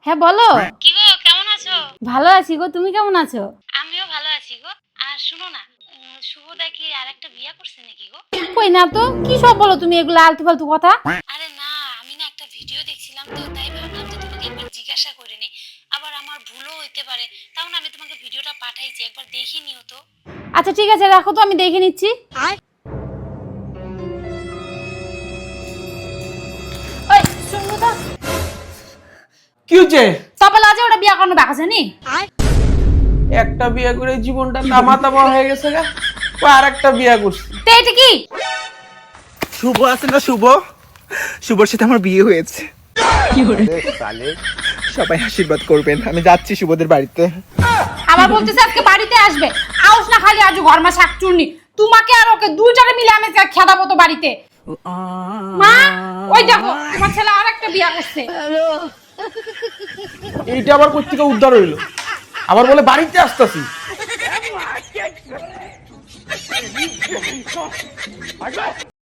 হ্যাঁ বলো। কি গো, কেমন আছো? ভালো আছি গো, তুমি কেমন আছো? আমিও ভালো আছি গো। আর শুনো না, শুভদা কি আরেকটা বিয়ে করছে নাকি গো? কই না তো, কি সব বলো তুমি এগুলো আলতু ফালতু কথা। আরে না, আমি না একটা ভিডিও দেখছিলাম তো, তাই ভাবলাম যে তোমাকে একবার জিজ্ঞাসা করে নি। আবার আমার ভুলও হইতে পারে, তাও না আমি তোমাকে ভিডিওটা পাঠাইছি, একবার দেখে নিও তো। আচ্ছা ঠিক আছে, রাখো তো, আমি দেখে নিচ্ছি। ওই শুনলো তো, কি হচ্ছে? সকালে আজ ওটা বিয়া করানো বাকি আছে নি? একটা বিয়ে করে জীবনটা তামা তামা হয়ে গেছে গা। ও আর একটা বিয়ে করছে। তো এটা কি? শুভ আছে না, শুভ, শুভর সাথে আমার বিয়ে হয়েছে। সবাই আশীর্বাদ করবেন, আমি যাচ্ছি শুভদের বাড়িতে। আবার বলতেছে আজকে বাড়িতে আসবে। আউস না খালি আজ ঘরমা শাক চুরনি। তোমাকে আর ওকে দুইটারে মিলে আমি খেদাবো তো বাড়িতে। মা, ওই দেখো তোমার ছেলে আরেকটা বিয়া করছে। এইটা আবার কোথা থেকে উদ্ধার হইলো? আবার বলে বাড়িতে আসতেছি।